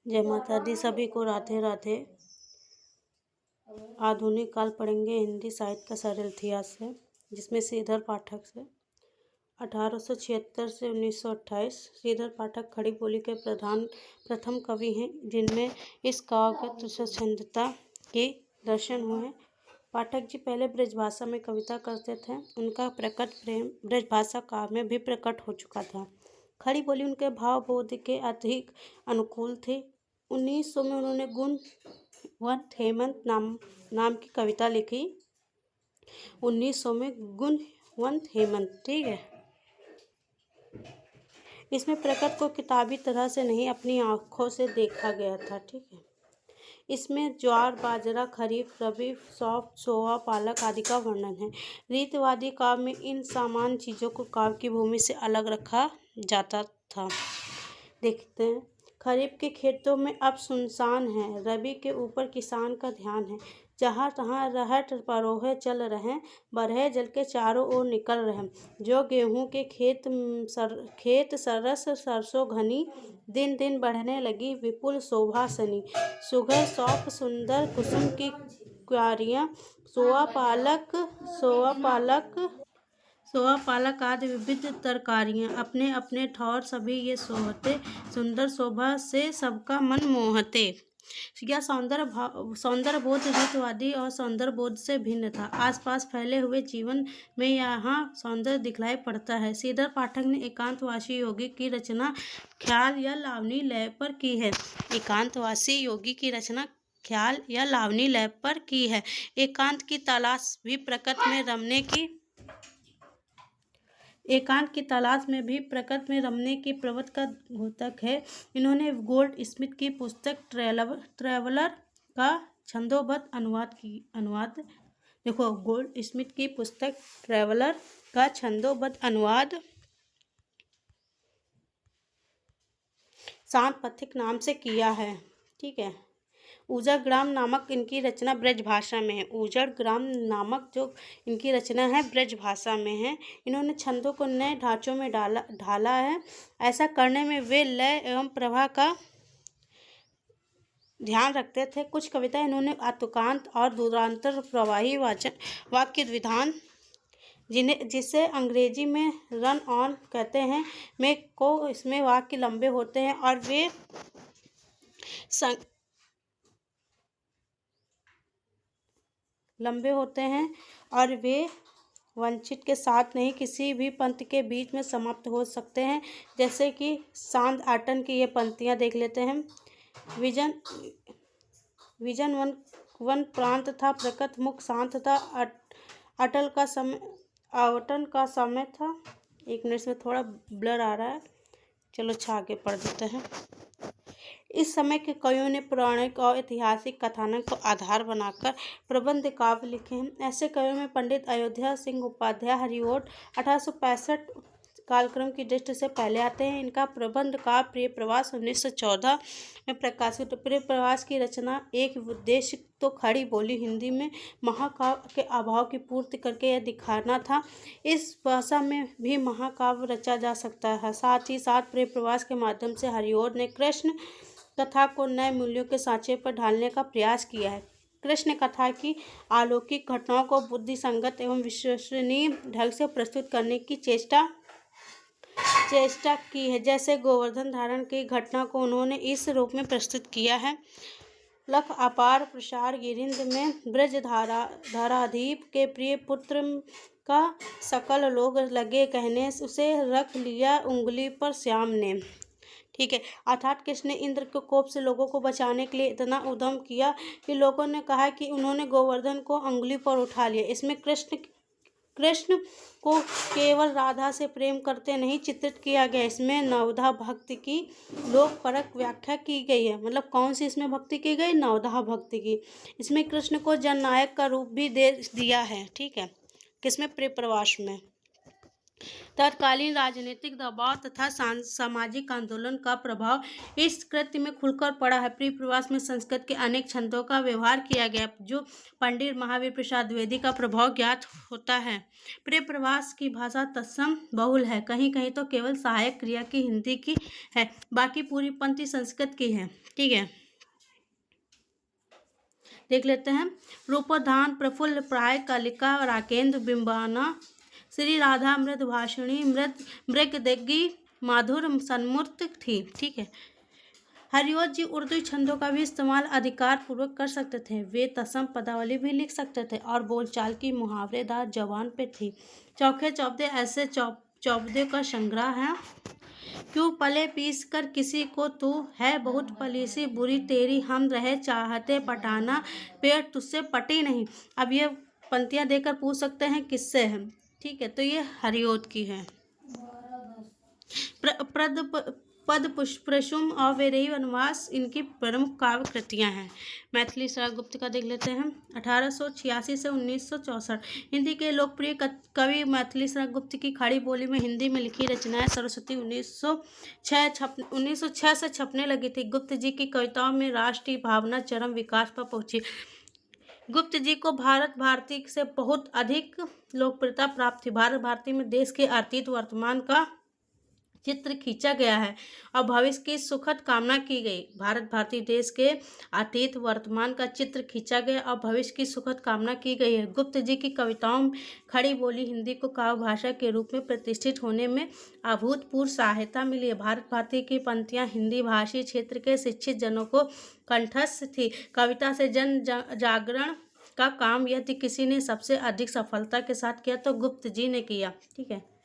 जय माता दी सभी को, राधे राधे। आधुनिक काल पढ़ेंगे हिंदी साहित्य का सरल इतिहास से, जिसमें श्रीधर पाठक से 1876 से 1928। श्रीधर पाठक खड़ी बोली के प्रथम कवि हैं, जिनमें इस काव्य स्वच्छंदता के दर्शन हुए हैं। पाठक जी पहले ब्रजभाषा में कविता करते थे। उनका प्रकट प्रेम ब्रजभाषा काव्य में भी प्रकट हो चुका था। खड़ी बोली उनके भावबोध के अधिक अनुकूल थी। 1900 में उन्होंने गुणवंत हेमंत नाम की कविता लिखी। 1900 में गुणवंत हेमंत, ठीक है। इसमें प्रकृति को किताबी तरह से नहीं, अपनी आँखों से देखा गया था, ठीक है। इसमें ज्वार, बाजरा, खरीफ, रबी, सौंफ, सोआ, पालक आदि का वर्णन है। रीतिवादी काव्य में इन सामान्य चीज़ों को काव्य की भूमि से अलग रखा जाता था। देखते हैं। खरीफ के खेतों में अब सुनसान है, रबी के ऊपर किसान का ध्यान है। जहाँ तहाँ रहट परोहे चल रहे, बरहे जल के चारों ओर निकल रहे। जो गेहूं के खेत सरस सरसों घनी, दिन दिन बढ़ने लगी विपुल शोभा सनी। सुघर सौंफ सुंदर कुसुम की क्यारियाँ, सोआ पालक आदि विविध तरकारियाँ, अपने अपने ठौर सभी ये सोहते, सुंदर शोभा से सबका मन मोहते। यह सौंदर्य बोध रीतवादी और सौंदर्य बोध से भिन्न था। आसपास फैले हुए जीवन में यहाँ सौंदर्य दिखलाई पड़ता है। श्रीधर पाठक ने एकांतवासी योगी की रचना ख्याल या लावनी लय पर की है। एकांतवासी योगी की रचना ख्याल या लावनी लय पर की है। एकांत की तलाश भी प्रकृति में रमने की प्रवृत्ति का द्योतक है। इन्होंने गोल्ड स्मिथ की पुस्तक ट्रैवलर का छंदोबद्ध गोल्ड स्मिथ की पुस्तक ट्रैवलर का छंदोबद्ध अनुवाद शांत पथिक नाम से किया है, ठीक है। उजड़ ग्राम नामक इनकी रचना ब्रजभाषा में है। उजड़ ग्राम नामक जो इनकी रचना है ब्रजभाषा में है। इन्होंने छंदों को नए ढांचों में ढाला है। ऐसा करने में वे लय एवं प्रवाह का ध्यान रखते थे। कुछ कविता इन्होंने आतुकांत और दूरांतर प्रवाही वाक्य विधान, जिसे अंग्रेजी में रन ऑन कहते हैं, इसमें वाक्य लंबे होते हैं और वे वंचित के साथ नहीं, किसी भी पंक्ति के बीच में समाप्त हो सकते हैं। जैसे कि सांद आटन की ये पंक्तियां देख लेते हैं। विजन वन प्रांत था, प्रकृति मुख शांत था, आवटन का समय था। एक मिनट में थोड़ा ब्लर आ रहा है, चलो आगे पढ़ देते हैं। इस समय के कवियों ने पौराणिक और ऐतिहासिक कथानक को आधार बनाकर प्रबंध काव्य लिखे हैं। ऐसे कवियों में पंडित अयोध्या सिंह उपाध्याय हरिओट 1865 कालक्रम की दृष्टि से पहले आते हैं। इनका प्रबंध काव्य प्रिय प्रवास 1914 में प्रकाशित। प्रिय प्रवास की रचना एक उद्देश्य तो खड़ी बोली हिंदी में महाकाव्य के अभाव की पूर्ति करके यह दिखाना था, इस भाषा में भी महाकाव्य रचा जा सकता है। साथ ही साथ प्रिय प्रवास के माध्यम से हरिओट ने कृष्ण कथा को नए मूल्यों के सांचे पर ढालने का प्रयास किया है। कृष्ण कथा की अलौकिक घटनाओं को बुद्धि संगत एवं विश्वसनीय ढंग से प्रस्तुत करने की चेष्टा की है। जैसे गोवर्धन धारण की घटना को उन्होंने इस रूप में प्रस्तुत किया है। लख अपार प्रसार गिरिंद में ब्रज धाराधीप के प्रिय पुत्र का सकल लोग लगे कहने, उसे रख लिया उंगली पर श्याम ने, ठीक है। अर्थात कृष्ण ने इंद्र के कोप से लोगों को बचाने के लिए इतना उद्यम किया कि लोगों ने कहा कि उन्होंने गोवर्धन को उंगली पर उठा लिया। इसमें कृष्ण को केवल राधा से प्रेम करते नहीं चित्रित किया गया। इसमें नवधा भक्ति की लोकपरक व्याख्या की गई है। मतलब कौन सी इसमें भक्ति की गई? नवधा भक्ति की। इसमें कृष्ण को जननायक का रूप भी दे दिया है, ठीक है। किसमें? प्रिय प्रवास में। तत्कालीन राजनीतिक दबाव तथा सामाजिक आंदोलन का प्रभाव इस कृत्य में खुलकर पड़ा है। प्रिय प्रवास में संस्कृत के अनेक छंदों का व्यवहार किया गया, जो पंडित महावीर प्रसाद द्विवेदी का प्रभाव ज्ञात होता है। प्रिय प्रवास की भाषा तत्सम बहुल है, कहीं कहीं तो केवल सहायक क्रिया की हिंदी की है, बाकी पूरी पंक्ति संस्कृत की है। ठीक है, देख लेते हैं। रूपोद्यान प्रफुल्ल प्राय कलिका राकेंद्र बिंबाना श्री राधा मृद भाषिणी मृगदेगी माधुर सन्मूर्त थी। ठीक है, हरिओत जी उर्दू छंदों का भी इस्तेमाल अधिकार पूर्वक कर सकते थे। वे तसम पदावली भी लिख सकते थे और बोलचाल की मुहावरेदार जबान पे थी। चौखे चौपदे ऐसे चौपदे का संग्रह है। क्यों पले पीस कर किसी को तू है बहुत पलीसी बुरी तेरी हम रहे चाहते पटाना पेट तुझसे पटी नहीं। अब ये पंक्तियां देकर पूछ सकते हैं किससे है। ठीक है, तो ये हरिओत की है। पद पुष्पशुम और वैदेही वनवास इनकी प्रमुख काव्य कृतियां हैं। मैथिली शरद गुप्त का देख लेते हैं। 1886 से 1964 हिंदी के लोकप्रिय कवि मैथिली शरद गुप्त की खड़ी बोली में हिंदी में लिखी रचनाएं सरस्वती 1906 से छपने लगी थी। गुप्त जी की कविताओं में राष्ट्रीय भावना चरम विकास पर पहुंची। गुप्त जी को भारत भारती से बहुत अधिक लोकप्रियता प्राप्त थी। भारत भारती में देश के अतीत वर्तमान का चित्र खींचा गया है और भविष्य की सुखद कामना की गई। भारत भारती देश के अतीत वर्तमान का चित्र खींचा गया और भविष्य की सुखद कामना की गई है। गुप्त जी की कविताओं में खड़ी बोली हिंदी को काव्य भाषा के रूप में प्रतिष्ठित होने में अभूतपूर्व सहायता मिली है। भारत भारती की पंक्तियां हिंदी भाषी क्षेत्र के शिक्षित जनों को कंठस्थ थी। कविता से जन जागरण का काम यदि किसी ने सबसे अधिक सफलता के साथ किया तो गुप्त जी ने किया। ठीक है,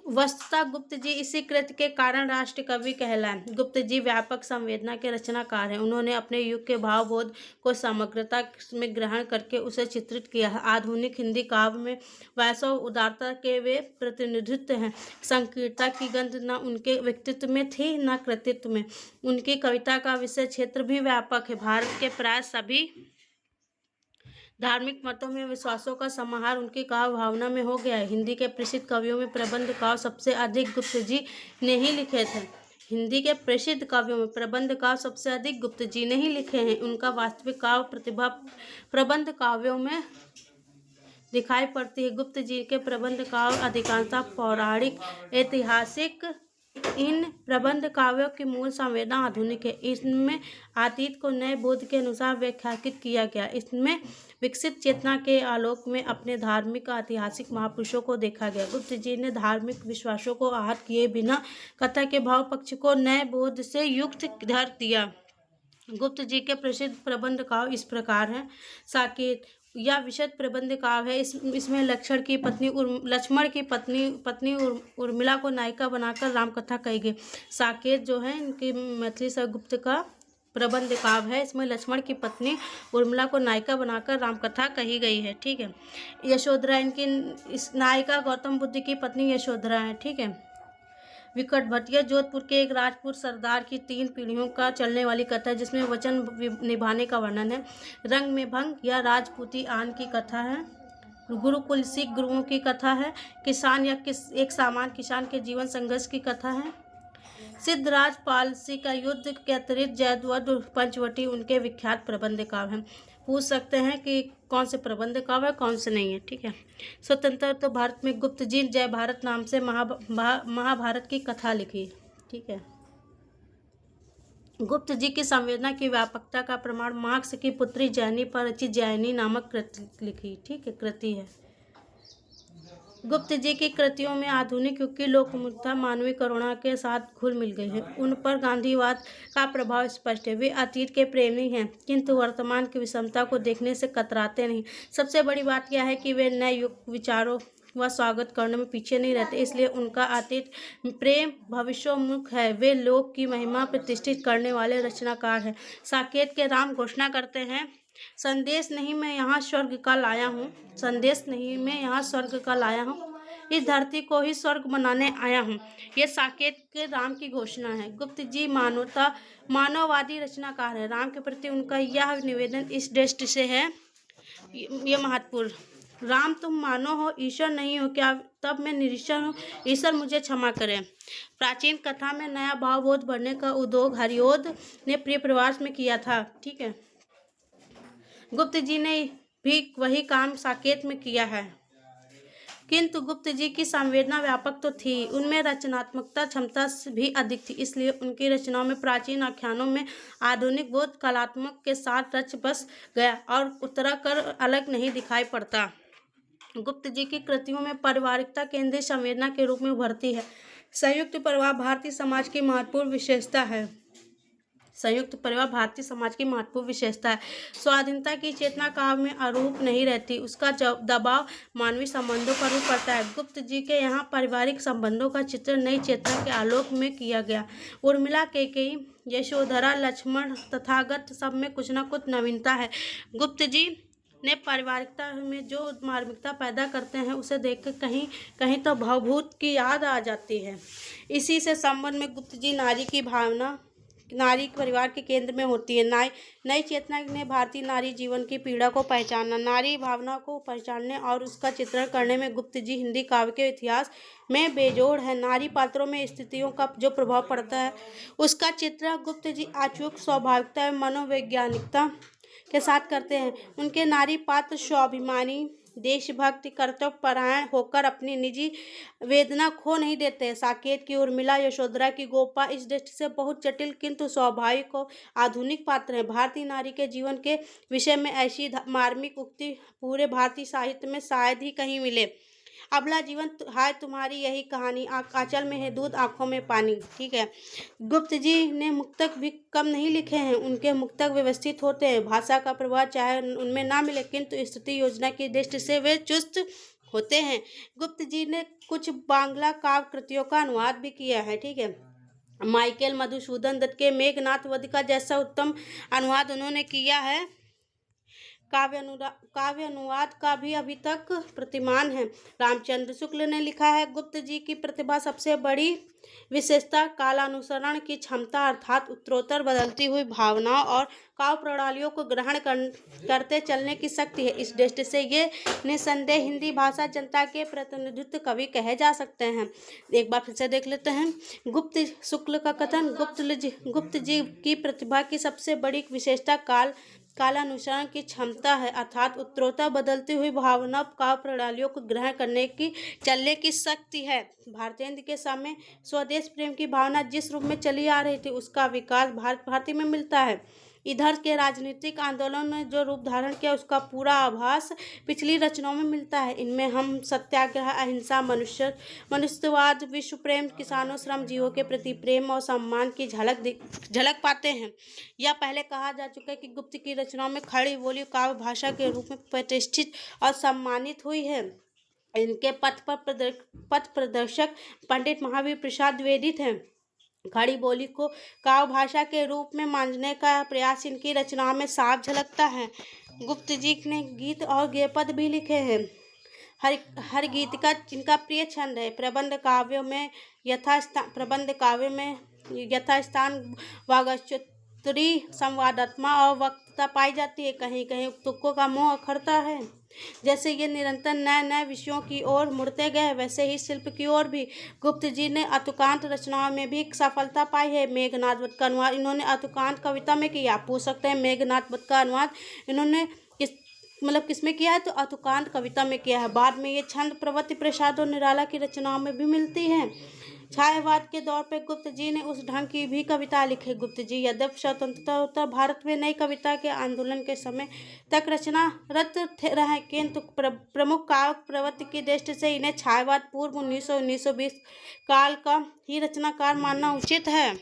वस्तुतः गुप्त जी इसी कृत्य के कारण राष्ट्र कवि कहलाए। गुप्त जी व्यापक संवेदना के रचनाकार हैं। उन्होंने अपने युग के भावबोध को समग्रता में ग्रहण करके उसे चित्रित किया है। आधुनिक हिंदी काव्य में वैश्व उदारता के वे प्रतिनिधित्व हैं। संकीर्णता की गंध न उनके व्यक्तित्व में थी न कृतित्व में। उनकी कविता का विषय क्षेत्र भी व्यापक है। भारत के प्राय सभी धार्मिक मतों में विश्वासों का समाहार उनकी काव्य भावना में हो गया है। हिंदी के प्रसिद्ध कवियों में प्रबंध काव्य सबसे अधिक गुप्त जी ने ही लिखे थे। हिंदी के प्रसिद्ध काव्यों में प्रबंध काव्य सबसे अधिक गुप्त जी ने ही लिखे हैं। उनका वास्तविक काव्य प्रतिभा प्रबंध काव्यों में दिखाई पड़ती है। गुप्त जी के प्रबंध काव्य अधिकांशतः पौराणिक ऐतिहासिक। इन प्रबंध काव्यों की मूल संवेदना आधुनिक है। इसमें अतीत को नए बोध के अनुसार व्याख्यायित किया गया। इसमें विकसित चेतना के आलोक में अपने धार्मिक ऐतिहासिक महापुरुषों को देखा गया। गुप्त जी ने धार्मिक विश्वासों को आहत किए बिना कथा के भाव पक्ष को नए बोध से युक्त धर दिया। गुप्त जी के प्रसिद्ध प्रबंध काव्य इस प्रकार हैं। साकेत यह विशद प्रबंध काव्य है। इसमें लक्ष्मण की पत्नी उर्मिला को नायिका बनाकर रामकथा कही गई। साकेत जो है इनकी मैथिली शरद गुप्त का प्रबंध काव्य है। इसमें लक्ष्मण की पत्नी उर्मिला को नायिका बनाकर रामकथा कही गई है। ठीक है, यशोधरा इनकी इस नायिका गौतम बुद्ध की पत्नी यशोधरा है। ठीक है, विकट भट्ट जोधपुर के एक राजपूत सरदार की 3 पीढ़ियों का चलने वाली कथा है, जिसमें वचन निभाने का वर्णन है। रंग में भंग यह राजपूती आन की कथा है। गुरुकुल सिख गुरुओं की कथा है। किसान या एक सामान्य किसान के जीवन संघर्ष की कथा है। सिद्धराज पालसी का युद्ध के अतिरिक्त जयद्रथ पंचवटी उनके विख्यात प्रबंध काव्य हैं। पूछ सकते हैं कि कौन से प्रबंध काव्य है कौन से नहीं है। ठीक है, स्वतंत्र तो भारत में गुप्त जी जय भारत नाम से महाभारत की कथा लिखी। ठीक है, गुप्त जी की संवेदना की व्यापकता का प्रमाण मार्क्स की पुत्री जैनी पर रचित जैनी नामक कृति लिखी। ठीक है, कृति है। गुप्त जी की कृतियों में आधुनिक युग की लोकमुग्धता मानवीय करुणा के साथ घुल मिल गई है। उन पर गांधीवाद का प्रभाव स्पष्ट है। वे अतीत के प्रेमी हैं किंतु वर्तमान की विषमता को देखने से कतराते नहीं। सबसे बड़ी बात यह है कि वे नए युग विचारों व स्वागत करने में पीछे नहीं रहते, इसलिए उनका अतीत प्रेम भविष्योन्मुख है। वे लोक की महिमा प्रतिष्ठित करने वाले रचनाकार हैं। साकेत के राम घोषणा करते हैं, संदेश नहीं मैं यहाँ स्वर्ग का लाया हूँ, संदेश नहीं मैं यहाँ स्वर्ग का लाया हूँ, इस धरती को ही स्वर्ग बनाने आया हूँ। ये साकेत के राम की घोषणा है। गुप्त जी मानववादी रचनाकार है। राम के प्रति उनका यह निवेदन इस दृष्टि से है, ये महत्वपूर्ण राम तुम मानो हो, ईश्वर नहीं हो क्या? तब मैं निरीश्वर हूँ, ईश्वर मुझे क्षमा करें। प्राचीन कथा में नया भावबोध बढ़ने का उद्योग हरिओद ने प्रिय प्रवास में किया था। ठीक है, गुप्त जी ने भी वही काम साकेत में किया है, किंतु गुप्त जी की संवेदना व्यापक तो थी, उनमें रचनात्मकता क्षमता भी अधिक थी, इसलिए उनकी रचनाओं में प्राचीन आख्यानों में आधुनिक बोध कलात्मक के साथ रच बस गया और उतरा कर अलग नहीं दिखाई पड़ता। गुप्त जी की कृतियों में पारिवारिकता केंद्रीय संवेदना के रूप में उभरती है। संयुक्त परिवार भारतीय समाज की महत्वपूर्ण विशेषता है। संयुक्त परिवार भारतीय समाज की महत्वपूर्ण विशेषता है। स्वाधीनता की चेतना काव्य में अरूप नहीं रहती, उसका दबाव मानवीय संबंधों पर भी पड़ता है। गुप्त जी के यहाँ पारिवारिक संबंधों का चित्र नई चेतना के आलोक में किया गया। उर्मिला, कैकेयी, यशोधरा, लक्ष्मण, तथागत सब में कुछ न कुछ नवीनता है। गुप्त जी ने पारिवारिकता में जो मार्मिकता पैदा करते हैं उसे देखकर कहीं कहीं तो भावभूत की याद आ जाती है। इसी से संबंध में गुप्त जी नारी की भावना, नारी परिवार के केंद्र में होती है। नई चेतना ने भारतीय नारी जीवन की पीड़ा को पहचानना, नारी भावना को पहचानने और उसका चित्रण करने में गुप्त जी हिंदी काव्य के इतिहास में बेजोड़ है। नारी पात्रों में स्थितियों का जो प्रभाव पड़ता है उसका चित्रण गुप्त जी अचूक स्वाभाविकता एवं मनोवैज्ञानिकता के साथ करते हैं। उनके नारी पात्र स्वाभिमानी, देशभक्ति, कर्तव्यपरायण होकर अपनी निजी वेदना खो नहीं देते। साकेत की उर्मिला, यशोधरा की गोपा इस दृष्टि से बहुत जटिल किंतु स्वाभाविक और आधुनिक पात्र हैं। भारतीय नारी के जीवन के विषय में ऐसी मार्मिक उक्ति पूरे भारतीय साहित्य में शायद ही कहीं मिले। अबला जीवन हाय तुम्हारी यही कहानी, आंचल में है दूध आंखों में पानी। ठीक है, गुप्त जी ने मुक्तक भी कम नहीं लिखे हैं, उनके मुक्तक व्यवस्थित होते हैं, भाषा का प्रभाव चाहे उनमें ना मिले किंतु स्थिति योजना की दृष्टि से वे चुस्त होते हैं। गुप्त जी ने कुछ बांग्ला काव्य कृतियों का अनुवाद भी किया है। ठीक है, माइकल मधुसूदन दत्त के मेघनाथ वध का जैसा उत्तम अनुवाद उन्होंने किया है, काव्य अनुवाद का भी अभी तक प्रतिमान है। रामचंद्र शुक्ल ने लिखा है, गुप्त जी की प्रतिभा सबसे बड़ी विशेषता कालानुसरण की क्षमता अर्थात उत्तरोत्तर बदलती हुई भावनाओं और काव्य प्रणालियों को ग्रहण करते चलने की शक्ति है। इस दृष्टि से ये निसंदेह हिंदी भाषा जनता के प्रतिनिधित्व कवि कहे जा सकते हैं। एक बार फिर से देख लेते हैं। गुप्त शुक्ल का कथन, गुप्त जी की प्रतिभा की सबसे बड़ी विशेषता कालानुसरण की क्षमता है अर्थात उत्तरोत्तर बदलती हुई भावना काव्य प्रणालियों को ग्रहण करने की चलने की शक्ति है। भारतेंद्र के समय स्वदेश प्रेम की भावना जिस रूप में चली आ रही थी उसका विकास भारती में मिलता है। इधर के राजनीतिक आंदोलन ने जो रूप धारण किया उसका पूरा आभास पिछली रचनाओं में मिलता है। इनमें हम सत्याग्रह, अहिंसा, मनुष्यवाद, विश्व प्रेम, किसानों, श्रम जीवों के प्रति प्रेम और सम्मान की झलक पाते हैं। यह पहले कहा जा चुका है कि गुप्त की रचनाओं में खड़ी बोली काव्य भाषा के रूप में प्रतिष्ठित और सम्मानित हुई है। इनके पथ प्रदर्शक पंडित महावीर प्रसाद द्विवेदी थे। खड़ी बोली को काव्य भाषा के रूप में मांझने का प्रयास इनकी रचनाओं में साफ झलकता है। गुप्त जी ने गीत और गेयपद भी लिखे हैं। हर गीत का इनका प्रिय छंद है। प्रबंध काव्य में यथास्थान वागचतुरी, संवादात्मक और वक्तता पाई जाती है। कहीं कहीं तुक्कों का मोह अखरता है। जैसे ये निरंतर नए नए विषयों की ओर मुड़ते गए वैसे ही शिल्प की ओर भी गुप्त जी ने अतुकांत रचनाओं में भी सफलता पाई है। मेघनाथ वध का अनुवाद इन्होंने अतुकांत कविता में किया। आप पूछ सकते हैं मेघनाथ वध का अनुवाद इन्होंने किसमें किया है, तो अतुकांत कविता में किया है। बाद में ये छंद प्रवृत्ति प्रसाद और निराला की रचनाओं में भी मिलती है। छायावाद के दौर पर गुप्त जी ने उस ढंग की भी कविता लिखी। गुप्त जी यद्यपि स्वतंत्रता भारत में नई कविता के आंदोलन के समय तक रचनारत रहे किंतु प्रमुख काव्य प्रवृत्ति की दृष्टि से इन्हें छायावाद पूर्व 1920 काल का ही रचनाकार मानना उचित है।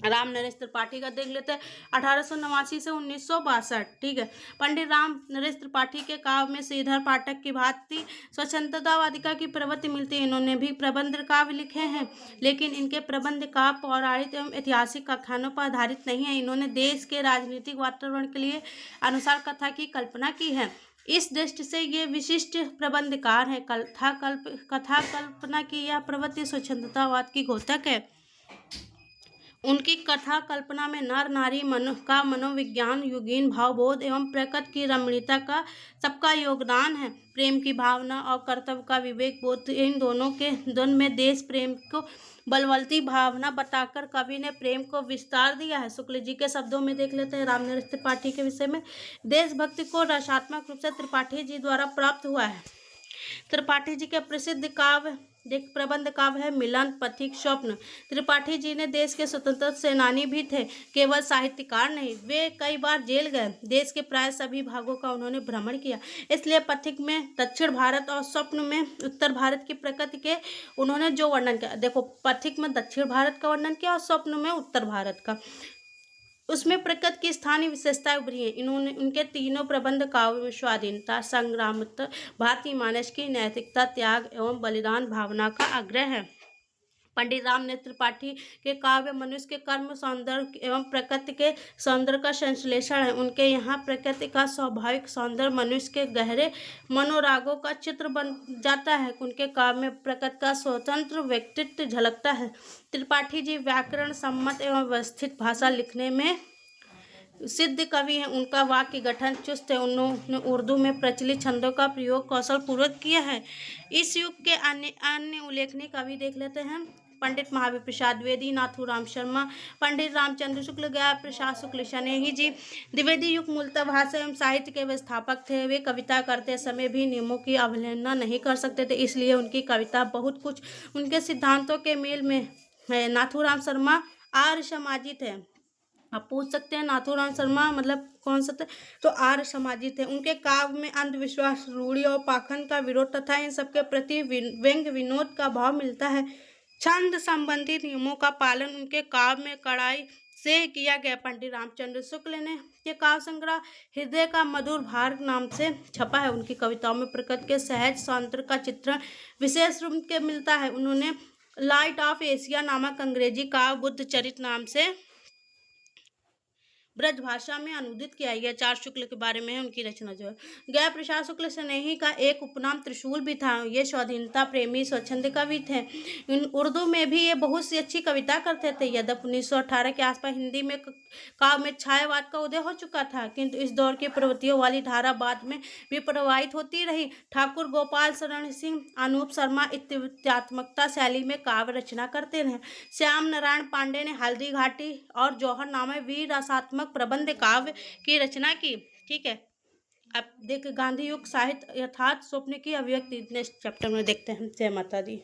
राम नरेश त्रिपाठी का देख लेते हैं, 1889 से 1962। ठीक है, पंडित राम नरेश त्रिपाठी के काव्य में श्रीधर पाठक की भांति स्वतंत्रतावादिका की प्रवृत्ति मिलती है। इन्होंने भी प्रबंध काव्य लिखे हैं लेकिन इनके प्रबंध काव्य पौराणिक एवं ऐतिहासिक आख्यानों पर आधारित नहीं है। इन्होंने देश के राजनीतिक वातावरण के लिए अनुसार कथा की कल्पना की है। इस दृष्टि से ये विशिष्ट प्रबंधकार हैं। कथा कल्पना की यह प्रवृत्ति स्वतंत्रतावाद की घोतक है। उनकी कथा कल्पना में नर नारी का मनोविज्ञान, युगीन भावबोध एवं प्रकृति की रमणीयता का सबका योगदान है। प्रेम की भावना और कर्तव्य का विवेक बोध, इन दोनों में देश प्रेम को बलवंती भावना बताकर कवि ने प्रेम को विस्तार दिया है। शुक्ल जी के शब्दों में देख लेते हैं रामनरेश त्रिपाठी के विषय में। देशभक्ति को रसात्मक रूप से त्रिपाठी जी द्वारा प्राप्त हुआ है। त्रिपाठी जी के प्रसिद्ध काव्य प्रबंध काव्य है मिलन, पथिक, स्वप्न। त्रिपाठी जी ने देश के स्वतंत्रता सेनानी भी थे, केवल साहित्यकार नहीं। वे कई बार जेल गए। देश के प्राय सभी भागों का उन्होंने भ्रमण किया, इसलिए पथिक में दक्षिण भारत और स्वप्न में उत्तर भारत की प्रकृति के उन्होंने जो वर्णन किया, देखो पथिक में दक्षिण भारत का वर्णन किया और स्वप्न में उत्तर भारत का, उसमें प्रकृति की स्थानीय विशेषताएं उभरी हैं। इन्होंने उनके तीनों प्रबंध काव्य में स्वाधीनता संग्राम, भारतीय मानस की नैतिकता, त्याग एवं बलिदान भावना का आग्रह है। पंडित रामनेत्र त्रिपाठी के काव्य मनुष्य के कर्म, सौंदर्य एवं प्रकृति के सौंदर्य का संश्लेषण है। उनके यहाँ प्रकृति का स्वाभाविक सौंदर्य मनुष्य के गहरे मनोरागों का चित्र बन जाता है। उनके काव्य में प्रकृति का स्वतंत्र व्यक्तित्व झलकता है। त्रिपाठी जी व्याकरण सम्मत एवं व्यवस्थित भाषा लिखने में सिद्ध कवि हैं। उनका वाक्य गठन चुस्त है। उन्होंने उर्दू में प्रचलित छंदों का प्रयोग कौशल पूर्वक किया है। इस युग के अन्य उल्लेखनीय कवि देख लेते हैं। पंडित महावीर प्रसाद द्विवेदी, नाथूराम शर्मा, पंडित रामचंद्र शुक्ल, गया प्रसाद शुक्ल स्नेही जी। द्विवेदी युग मूलतः भाषा एवं साहित्य के वे स्थापक थे। वे कविता करते समय भी नियमों की अवहेलना नहीं कर सकते थे, इसलिए उनकी कविता बहुत कुछ उनके सिद्धांतों के मेल में है। नाथूराम शर्मा आर्य समाजी थे। आप पूछ सकते हैं नाथूराम शर्मा मतलब कौन सा थे, तो आर्य समाजी थे। उनके काव्य में अंधविश्वास, रूढ़ी और पाखंड का विरोध तथा इन सबके प्रति व्यंग्य विनोद का भाव मिलता है। छंद संबंधी नियमों का पालन उनके काव्य में कड़ाई से किया गया। पंडित रामचंद्र शुक्ल ने ये काव्य संग्रह हृदय का मधुर भार नाम से छपा है। उनकी कविताओं में प्रकृति के सहज सौंदर्य का चित्रण विशेष रूप के मिलता है। उन्होंने लाइट ऑफ एशिया नामक अंग्रेजी काव्य बुद्ध चरित नाम से ब्रज भाषा में अनुदित किया। यह चार शुक्ल के बारे में उनकी रचना जो है। गया प्रसाद शुक्ल स्नेही का एक उपनाम त्रिशूल भी था। ये स्वाधीनता प्रेमी स्वच्छंद कवि थे। उर्दू में भी ये बहुत सी अच्छी कविता करते थे। यद्यपि 1918 के आसपास हिंदी में काव्य में छायावाद का उदय हो चुका था, किंतु इस दौर की प्रवृत्तियों वाली धारा बाद में भी प्रवाहित होती रही। ठाकुर गोपाल शरण सिंह, अनूप शर्मा इत्यात्मकता शैली में काव्य रचना करते रहे। श्याम नारायण पांडे ने हल्दी घाटी और जौहर नामे वीर रसात्मक प्रबंध काव्य की रचना की। ठीक है, अब देख गांधी युग साहित्य यथार्थ स्वप्न की अभिव्यक्ति नेक्स्ट चैप्टर में देखते हैं। जय माता दी।